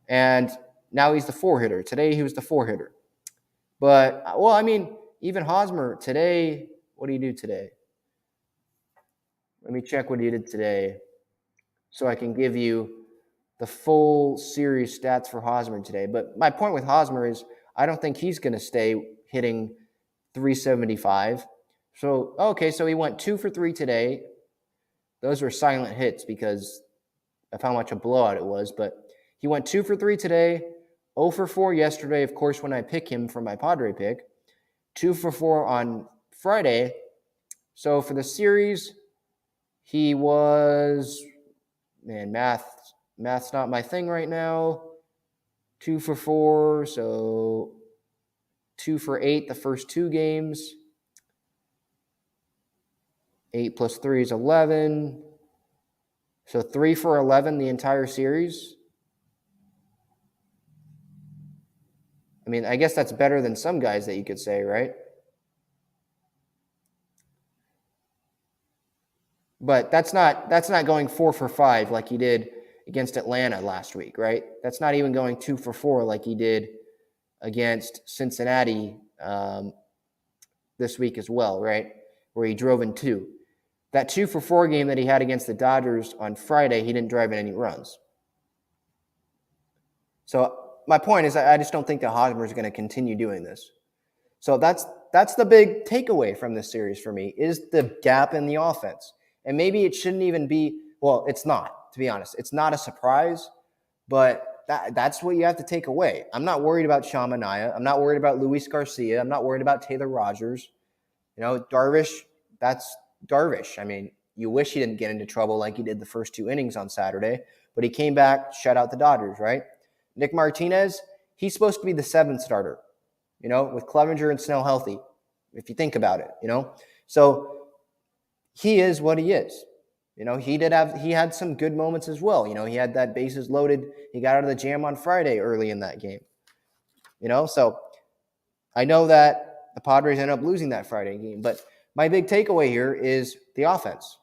And now he's the 4-hitter. Today he was the 4-hitter. But, even Hosmer today, what did he do today? Let me check what he did today so I can give you the full series stats for Hosmer today. But my point with Hosmer is I don't think he's going to stay hitting 375. So he went 2 for 3 today. Those were silent hits because of how much a blowout it was. But he went 2 for 3 today, 0 for 4 yesterday, of course, when I pick him for my Padre pick, 2 for 4 on Friday. So for the series, He was, math's not my thing right now. 2 for 4, so 2 for 8 the first 2 games. 8 plus 3 is 11. So 3 for 11 the entire series. I mean, I guess that's better than some guys that you could say, right? But that's not going 4 for 5 like he did against Atlanta last week, right? That's not even going 2 for 4 like he did against Cincinnati this week as well, right? Where he drove in 2. That 2 for 4 game that he had against the Dodgers on Friday, he didn't drive in any runs. So my point is I just don't think that Hosmer is going to continue doing this. So that's the big takeaway from this series for me, is the gap in the offense. And maybe it shouldn't even be, well, it's not, to be honest. It's not a surprise, but that's what you have to take away. I'm not worried about Sean Manaea. I'm not worried about Luis Garcia. I'm not worried about Taylor Rogers. Darvish, that's Darvish. I mean, you wish he didn't get into trouble like he did the first 2 innings on Saturday, but he came back, shut out the Dodgers, right? Nick Martinez, he's supposed to be the 7th starter, with Clevenger and Snell healthy, if you think about it, So he is what he is. He had some good moments as well. He had that bases loaded. He got out of the jam on Friday early in that game. So I know that the Padres ended up losing that Friday game, but my big takeaway here is the offense.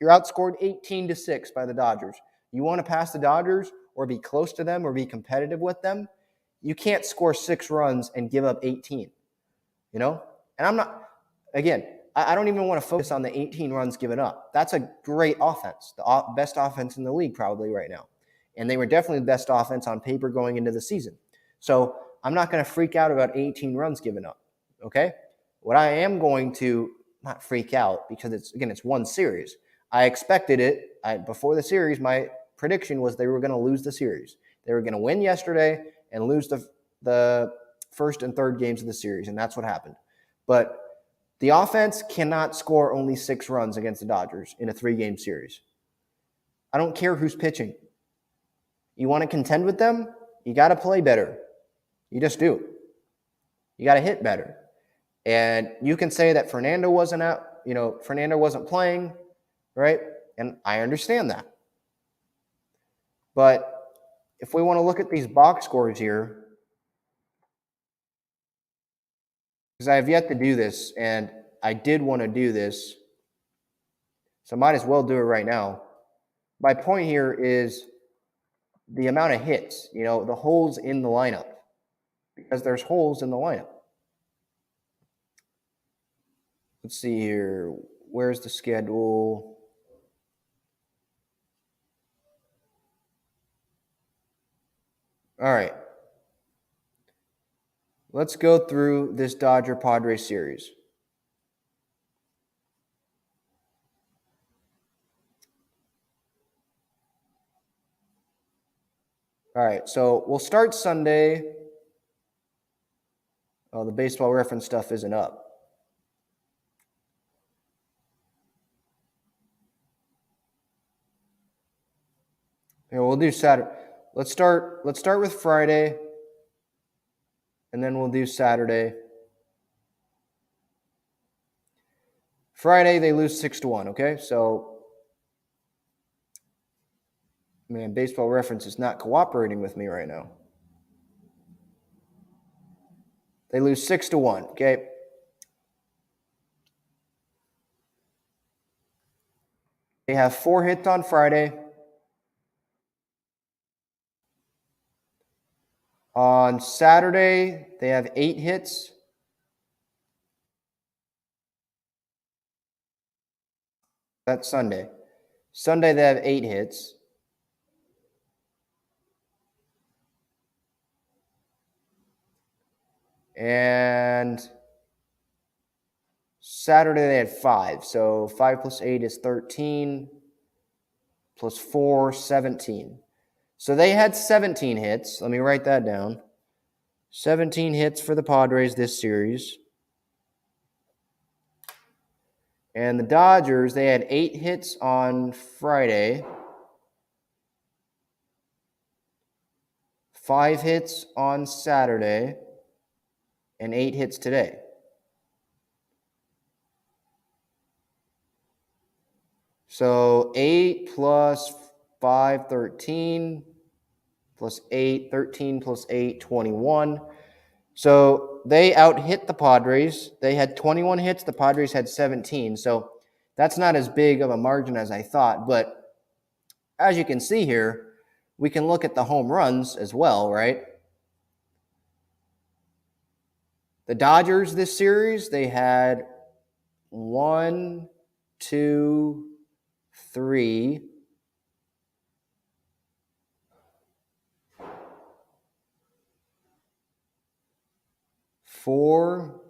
You're outscored 18-6 by the Dodgers. You want to pass the Dodgers or be close to them or be competitive with them, you can't score 6 runs and give up 18. And I'm not, again, I don't even want to focus on the 18 runs given up. That's a great offense, the best offense in the league probably right now. And they were definitely the best offense on paper going into the season. So I'm not going to freak out about 18 runs given up, okay? What I am going to not freak out, because it's one series. I expected it. Before the series, my prediction was they were going to lose the series. They were going to win yesterday and lose the first and third games of the series, and that's what happened. But the offense cannot score only 6 runs against the Dodgers in a 3-game series. I don't care who's pitching. You want to contend with them? You got to play better. You just do. You got to hit better. And you can say that Fernando wasn't out, Fernando wasn't playing, right? And I understand that. But if we want to look at these box scores here, because I have yet to do this, and I did want to do this, so I might as well do it right now. My point here is the amount of hits, the holes in the lineup, because there's holes in the lineup. Let's see here. Where's the schedule? All right. Let's go through this Dodger-Padres series. All right, so we'll start Sunday. Oh, the baseball reference stuff isn't up. Here, we'll do Saturday. Let's start with Friday, and then we'll do Saturday. Friday, they lose 6-1, okay? So, man, baseball reference is not cooperating with me right now. They lose 6-1, okay? They have 4 hits on Friday. On Saturday, they have 8 hits. That's Sunday. Sunday, they have 8 hits. And Saturday, they had 5. So 5 plus 8 is 13. Plus 4, 17. So they had 17 hits. Let me write that down. 17 hits for the Padres this series. And the Dodgers, they had 8 hits on Friday, 5 hits on Saturday, and 8 hits today. So 8 plus 5, 13, plus 8, 13 plus 8, 21. So they out-hit the Padres. They had 21 hits. The Padres had 17. So that's not as big of a margin as I thought. But as you can see here, we can look at the home runs as well, right? The Dodgers this series, they had 1, 2, 3, 4,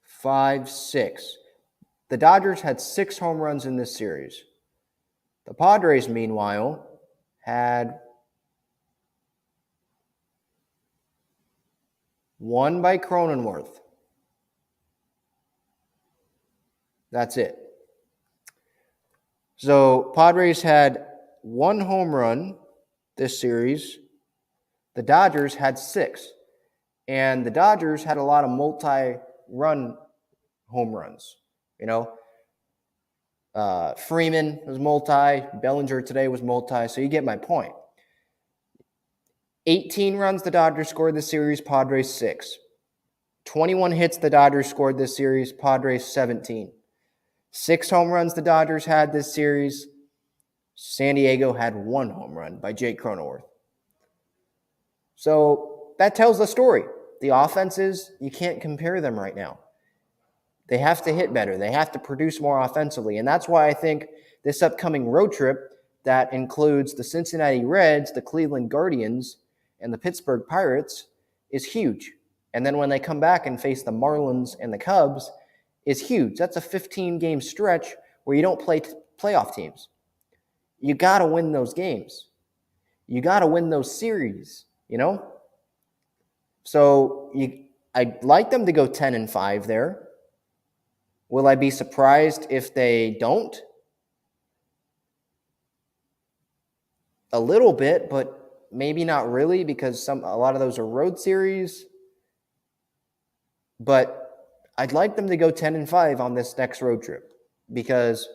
5, 6. The Dodgers had 6 home runs in this series. The Padres, meanwhile, had 1 by Cronenworth. That's it. So Padres had 1 home run this series. The Dodgers had 6. And the Dodgers had a lot of multi-run home runs. You know, Freeman was multi. Bellinger today was multi. So you get my point. 18 runs the Dodgers scored this series, Padres 6. 21 hits the Dodgers scored this series, Padres 17. 6 home runs the Dodgers had this series. San Diego had 1 home run by Jake Cronenworth. So that tells the story. The offenses, you can't compare them right now. They have to hit better. They have to produce more offensively. And that's why I think this upcoming road trip that includes the Cincinnati Reds, the Cleveland Guardians, and the Pittsburgh Pirates is huge. And then when they come back and face the Marlins and the Cubs, is huge. That's a 15-game stretch where you don't play playoff teams. You got to win those games. You got to win those series, you know? So I'd like them to go 10-5 there. Will I be surprised if they don't? A little bit, but maybe not really because a lot of those are road series. But I'd like them to go 10-5 on this next road trip because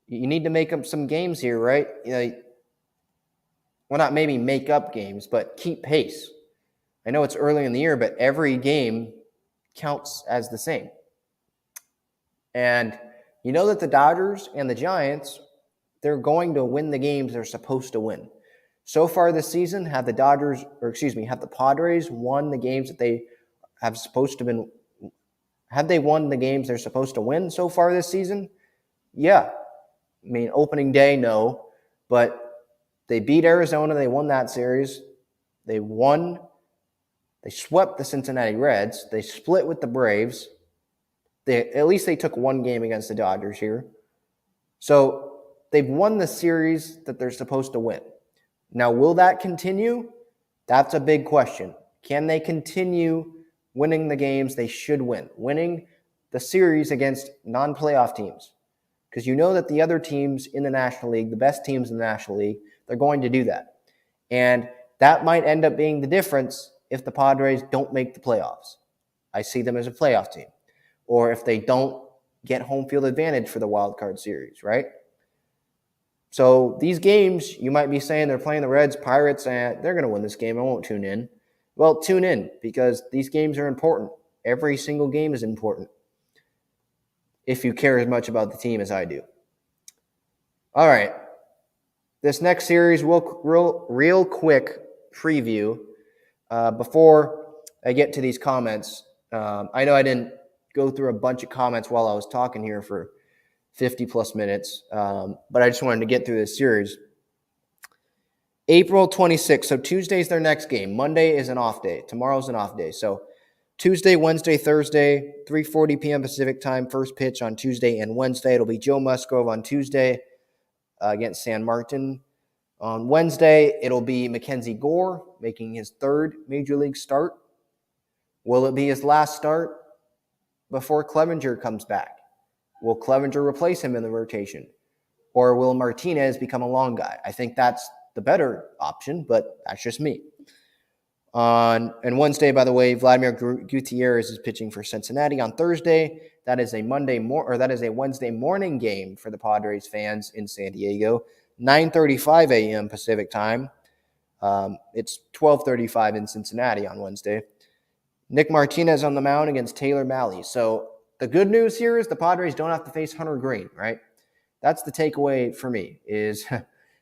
you need to make up some games here, right? You know, well, not maybe make up games, but keep pace. I know it's early in the year, but every game counts as the same. And you know that the Dodgers and the Giants, they're going to win the games they're supposed to win. So far this season, have the Padres won the games that they have supposed to win? Have they won the games they're supposed to win so far this season? Yeah. I mean, opening day, no. But they beat Arizona. They won that series. They swept the Cincinnati Reds. They split with the Braves. At least they took 1 game against the Dodgers here. So they've won the series that they're supposed to win. Now, will that continue? That's a big question. Can they continue winning the games they should win? Winning the series against non-playoff teams. Because you know that the other teams in the National League, the best teams in the National League, they're going to do that. And that might end up being the difference if the Padres don't make the playoffs. I see them as a playoff team. Or if they don't get home field advantage for the wild card series, right? So these games, you might be saying they're playing the Reds, Pirates, and they're going to win this game. I won't tune in. Well, tune in because these games are important. Every single game is important if you care as much about the team as I do. All right. This next series, real quick preview before I get to these comments. I know I didn't go through a bunch of comments while I was talking here for 50-plus minutes, but I just wanted to get through this series. April 26th, so Tuesday's their next game. Monday is an off day. Tomorrow's an off day. So Tuesday, Wednesday, Thursday, 3:40 p.m. Pacific time, first pitch on Tuesday and Wednesday. It'll be Joe Musgrove on Tuesday against San Martin. On Wednesday, it'll be Mackenzie Gore making his 3rd Major League start. Will it be his last start? before Clevenger comes back? Will Clevenger replace him in the rotation? Or will Martinez become a long guy? I think that's the better option, but that's just me. On Wednesday, by the way, Vladimir Gutierrez is pitching for Cincinnati. On Thursday, that is a Wednesday morning game for the Padres fans in San Diego, 9:35 a.m. Pacific time. It's 12:35 in Cincinnati on Wednesday. Nick Martinez on the mound against Taylor Mahle. So the good news here is the Padres don't have to face Hunter Green, right? That's the takeaway for me is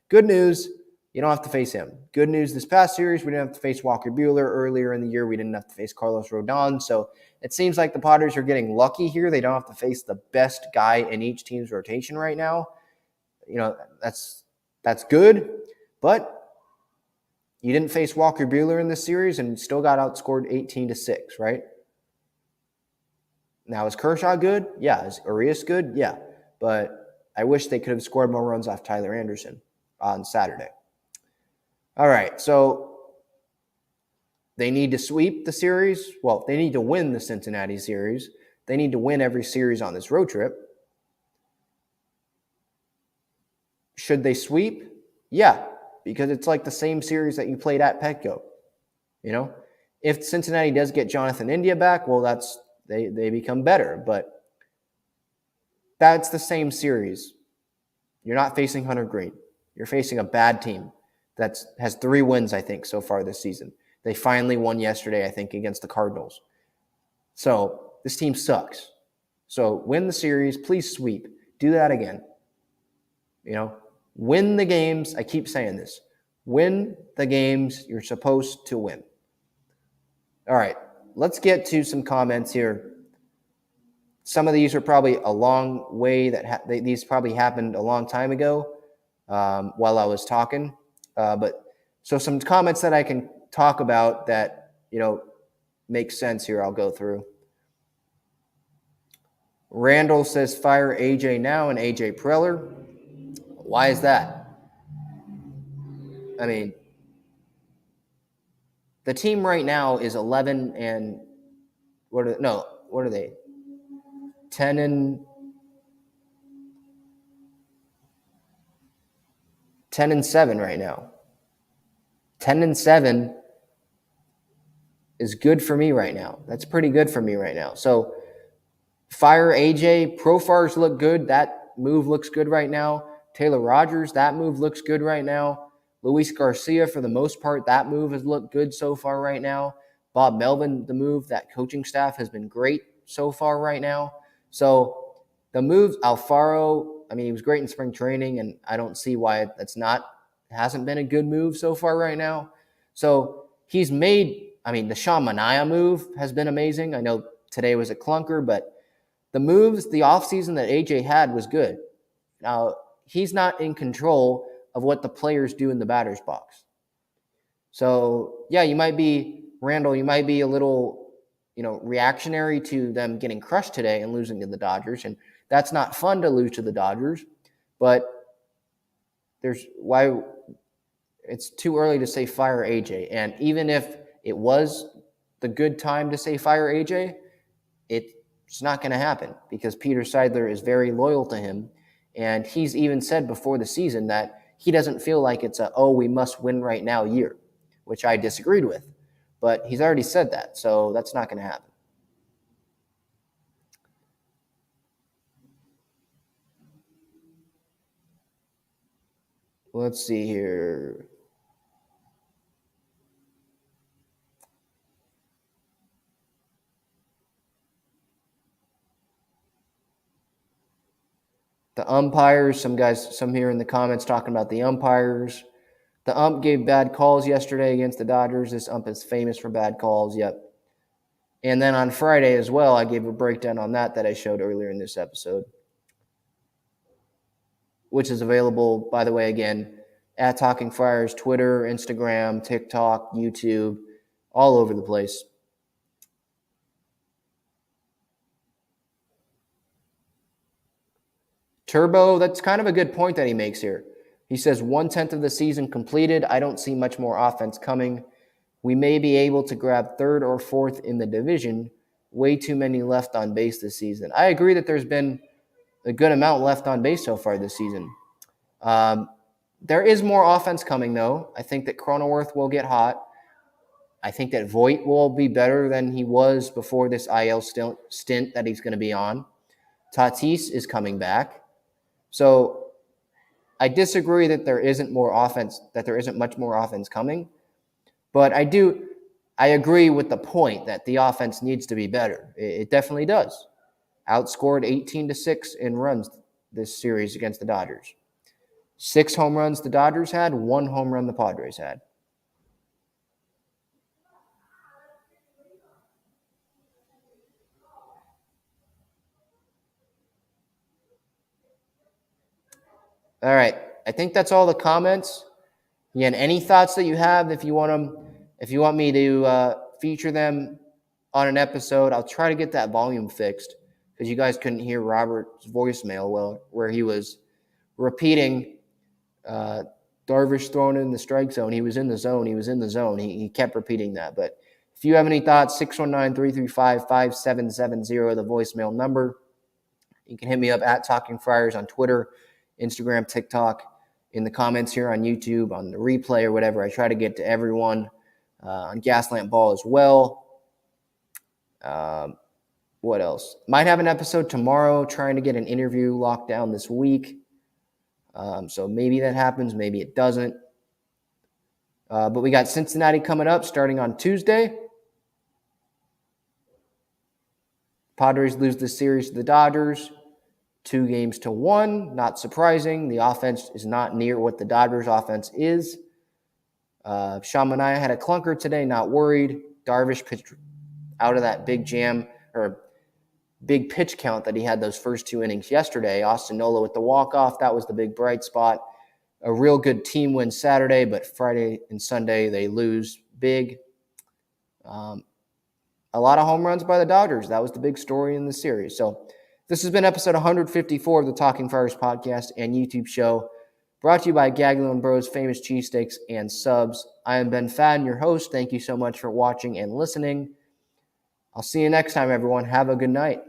good news. You don't have to face him. Good news this past series, we didn't have to face Walker Buehler. Earlier in the year, we didn't have to face Carlos Rodon. So it seems like the Padres are getting lucky here. They don't have to face the best guy in each team's rotation right now. That's good. But you didn't face Walker Buehler in this series and still got outscored 18-6, right? Now, is Kershaw good? Yeah. Is Urias good? Yeah. But I wish they could have scored more runs off Tyler Anderson on Saturday. All right, so they need to sweep the series. Well, they need to win the Cincinnati series. They need to win every series on this road trip. Should they sweep? Yeah, because it's like the same series that you played at Petco. If Cincinnati does get Jonathan India back, well, they become better. But that's the same series. You're not facing Hunter Green. You're facing a bad team that has 3 wins, I think, so far this season. They finally won yesterday, I think, against the Cardinals. So this team sucks. So win the series. Please sweep. Do that again. Win the games. I keep saying this. Win the games you're supposed to win. All right, let's get to some comments here. Some of these are probably a long way these probably happened a long time ago while I was talking. So some comments that I can talk about that, make sense here, I'll go through. Randall says fire AJ now and AJ Preller. Why is that? I mean, the team right now is 11 and what are they? 10 and 7 right now. 10-7 is good for me right now. That's pretty good for me right now. So fire AJ. Profar's look good. That move looks good right now. Taylor Rogers, that move looks good right now. Luis Garcia, for the most part, that move has looked good so far right now. Bob Melvin, the move, that coaching staff has been great so far right now. So the moves, Alfaro, he was great in spring training, and I don't see why hasn't been a good move so far right now. So he's made, the Sean Manaea move has been amazing. I know today was a clunker, but the moves, the offseason that AJ had was good. Now, he's not in control of what the players do in the batter's box. So, yeah, Randall, you might be a little, reactionary to them getting crushed today and losing to the Dodgers. And that's not fun to lose to the Dodgers, but it's too early to say fire AJ. And even if it was the good time to say fire AJ, it's not going to happen because Peter Seidler is very loyal to him. And he's even said before the season that he doesn't feel like it's we must win right now year, which I disagreed with. But he's already said that, so that's not going to happen. Let's see here. The umpires, some here in the comments talking about the umpires. The ump gave bad calls yesterday against the Dodgers. This ump is famous for bad calls, yep. And then on Friday as well, I gave a breakdown on that I showed earlier in this episode, which is available, by the way, again, at Talking Friars, Twitter, Instagram, TikTok, YouTube, all over the place. Turbo, that's kind of a good point that he makes here. He says 1/10 of the season completed. I don't see much more offense coming. We may be able to grab 3rd or 4th in the division. way too many left on base this season. I agree that there's been a good amount left on base so far this season. There is more offense coming, though. I think that Cronenworth will get hot. I think that Voit will be better than he was before this IL stint that he's going to be on. Tatis is coming back. So I disagree that there isn't much more offense coming. But I agree with the point that the offense needs to be better. It definitely does. Outscored 18-6 in runs this series against the Dodgers. 6 home runs the Dodgers had, 1 home run the Padres had. All right. I think that's all the comments. Again, any thoughts that you have, if you want me to feature them on an episode, I'll try to get that volume fixed because you guys couldn't hear Robert's voicemail where he was repeating Darvish throwing in the strike zone. He was in the zone. He kept repeating that. But if you have any thoughts, 619-335-5770, the voicemail number. You can hit me up at Talking Friars on Twitter, Instagram, TikTok, in the comments here on YouTube, on the replay or whatever. I try to get to everyone on Gaslamp Ball as well. What else? Might have an episode tomorrow, trying to get an interview locked down this week. So maybe that happens, maybe it doesn't. But we got Cincinnati coming up starting on Tuesday. Padres lose the series to the Dodgers, 2-1. Not surprising. The offense is not near what the Dodgers offense is. Manaea had a clunker today, not worried. Darvish pitched out of that big jam or big pitch count that he had those first 2 innings yesterday. Austin Nola with the walk-off, that was the big bright spot. A real good team win Saturday, but Friday and Sunday they lose big. A lot of home runs by the Dodgers. That was the big story in the series. So this has been episode 154 of the Talking Friars podcast and YouTube show, brought to you by GAGLIONE Bros, famous cheesesteaks and subs. I am Ben Fadden, your host. Thank you so much for watching and listening. I'll see you next time, everyone. Have a good night.